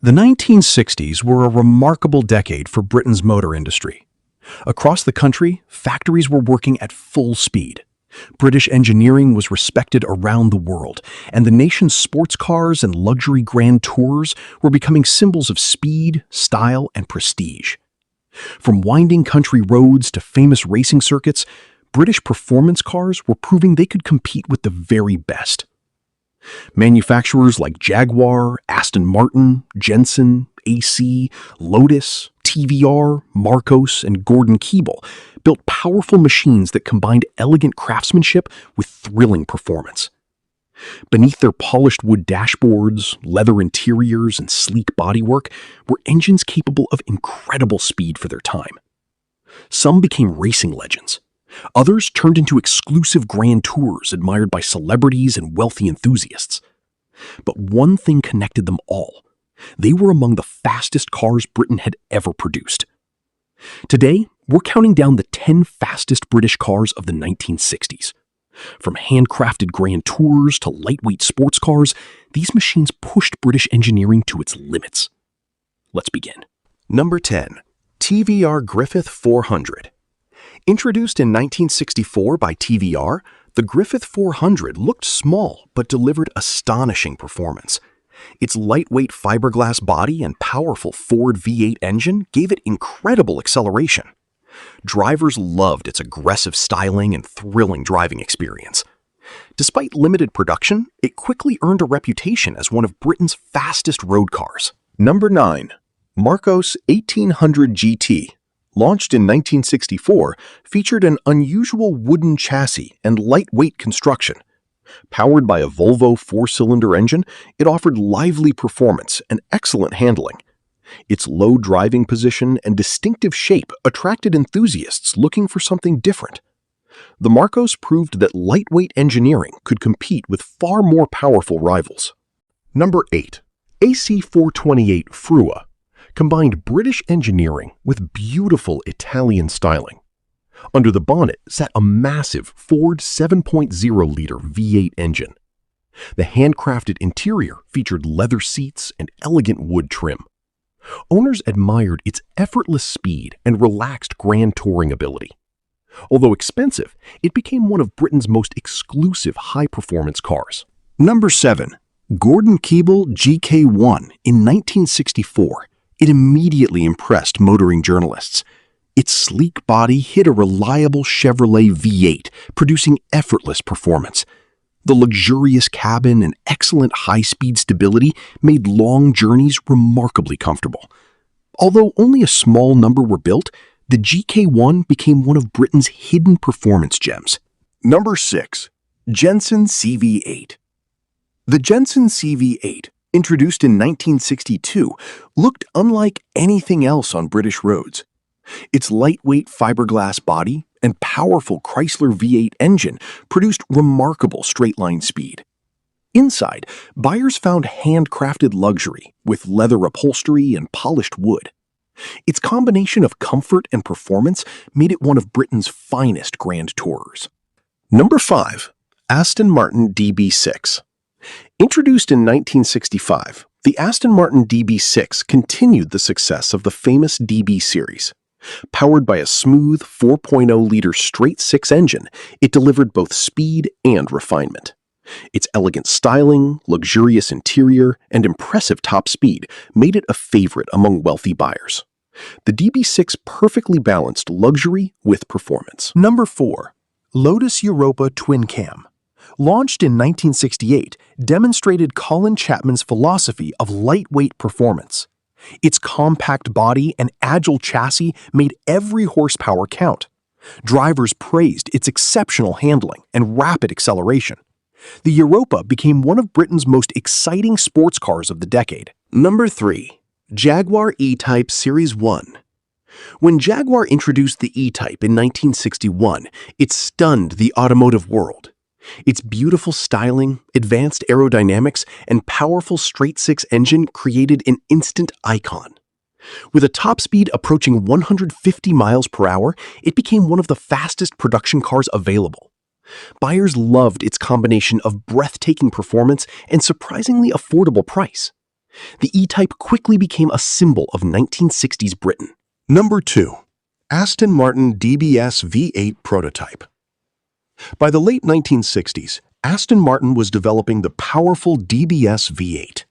The 1960s were a remarkable decade for Britain's motor industry. Across the country, factories were working at full speed. British engineering was respected around the world, and the nation's sports cars and luxury grand tours were becoming symbols of speed, style, and prestige. From winding country roads to famous racing circuits, British performance cars were proving they could compete with the very best. Manufacturers like Jaguar, Aston Martin, Jensen, AC, Lotus, TVR, Marcos, and Gordon-Keeble built powerful machines that combined elegant craftsmanship with thrilling performance. Beneath their polished wood dashboards, leather interiors, and sleek bodywork were engines capable of incredible speed for their time. Some became racing legends. Others turned into exclusive grand tours admired by celebrities and wealthy enthusiasts. But one thing connected them all. They were among the fastest cars Britain had ever produced. Today, we're counting down the 10 fastest British cars of the 1960s. From handcrafted grand tours to lightweight sports cars, these machines pushed British engineering to its limits. Let's begin. Number 10. TVR Griffith 400. Introduced in 1964 by TVR, the Griffith 400 looked small but delivered astonishing performance. Its lightweight fiberglass body and powerful Ford V8 engine gave it incredible acceleration. Drivers loved its aggressive styling and thrilling driving experience. Despite limited production, it quickly earned a reputation as one of Britain's fastest road cars. Number 9. Marcos 1800 GT. Launched in 1964, featured an unusual wooden chassis and lightweight construction. Powered by a Volvo 4-cylinder engine, it offered lively performance and excellent handling. Its low driving position and distinctive shape attracted enthusiasts looking for something different. The Marcos proved that lightweight engineering could compete with far more powerful rivals. Number 8. AC 428 Frua combined British engineering with beautiful Italian styling. Under the bonnet sat a massive Ford 7.0-liter V8 engine. The handcrafted interior featured leather seats and elegant wood trim. Owners admired its effortless speed and relaxed grand touring ability. Although expensive, it became one of Britain's most exclusive high-performance cars. Number 7. Gordon-Keeble GK1 in 1964. It immediately impressed motoring journalists. Its sleek body hit a reliable Chevrolet V8, producing effortless performance. The luxurious cabin and excellent high-speed stability made long journeys remarkably comfortable. Although only a small number were built, the GK1 became one of Britain's hidden performance gems. Number 6. Jensen CV8. The Jensen CV8, introduced in 1962, looked unlike anything else on British roads. Its lightweight fiberglass body and powerful Chrysler V8 engine produced remarkable straight-line speed. Inside, buyers found handcrafted luxury with leather upholstery and polished wood. Its combination of comfort and performance made it one of Britain's finest grand tourers. Number 5. Aston Martin DB6. Introduced in 1965, the Aston Martin DB6 continued the success of the famous DB series. Powered by a smooth 4.0-liter straight-six engine, it delivered both speed and refinement. Its elegant styling, luxurious interior, and impressive top speed made it a favorite among wealthy buyers. The DB6 perfectly balanced luxury with performance. Number 4. Lotus Europa Twin Cam. Launched in 1968, demonstrated Colin Chapman's philosophy of lightweight performance. Its compact body and agile chassis made every horsepower count. Drivers praised its exceptional handling and rapid acceleration. The Europa became one of Britain's most exciting sports cars of the decade. Number 3. Jaguar E-Type Series 1. When Jaguar introduced the E-Type in 1961, it stunned the automotive world. Its beautiful styling, advanced aerodynamics, and powerful straight-six engine created an instant icon. With a top speed approaching 150 miles per hour, it became one of the fastest production cars available. Buyers loved its combination of breathtaking performance and surprisingly affordable price. The E-Type quickly became a symbol of 1960s Britain. Number 2. Aston Martin DB6 V8 prototype. By the late 1960s, Aston Martin was developing the powerful DB6 V8.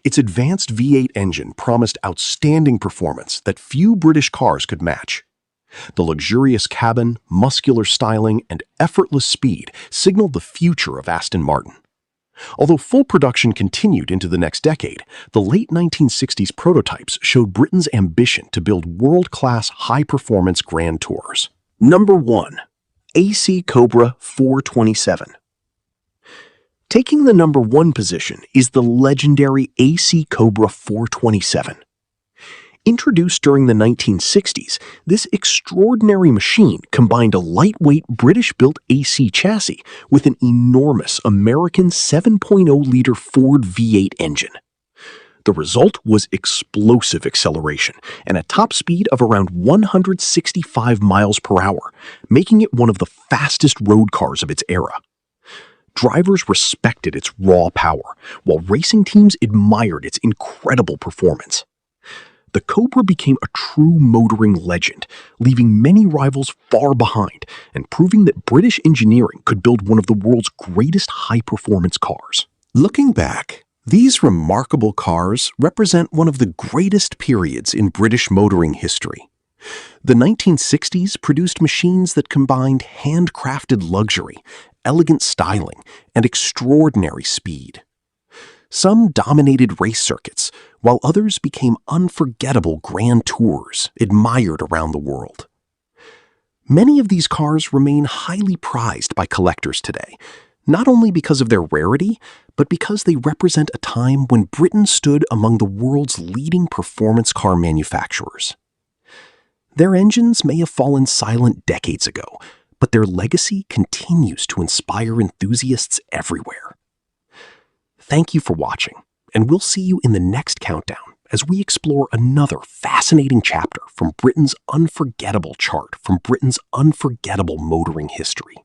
Its advanced V8 engine promised outstanding performance that few British cars could match. The luxurious cabin, muscular styling, and effortless speed signaled the future of Aston Martin. Although full production continued into the next decade, the late 1960s prototypes showed Britain's ambition to build world-class high-performance Grand Tours. Number 1. AC Cobra 427. Taking the number 1 position is the legendary AC Cobra 427. Introduced during the 1960s, this extraordinary machine combined a lightweight British-built AC chassis with an enormous American 7.0-liter Ford V8 engine. The result was explosive acceleration and a top speed of around 165 miles per hour, making it one of the fastest road cars of its era. Drivers respected its raw power, while racing teams admired its incredible performance. The Cobra became a true motoring legend, leaving many rivals far behind and proving that British engineering could build one of the world's greatest high-performance cars. Looking back, these remarkable cars represent one of the greatest periods in British motoring history. The 1960s produced machines that combined handcrafted luxury, elegant styling, and extraordinary speed. Some dominated race circuits, while others became unforgettable Grand Tours admired around the world. Many of these cars remain highly prized by collectors today, not only because of their rarity, but because they represent a time when Britain stood among the world's leading performance car manufacturers. Their engines may have fallen silent decades ago, but their legacy continues to inspire enthusiasts everywhere. Thank you for watching, and we'll see you in the next countdown as we explore another fascinating chapter from Britain's unforgettable motoring history.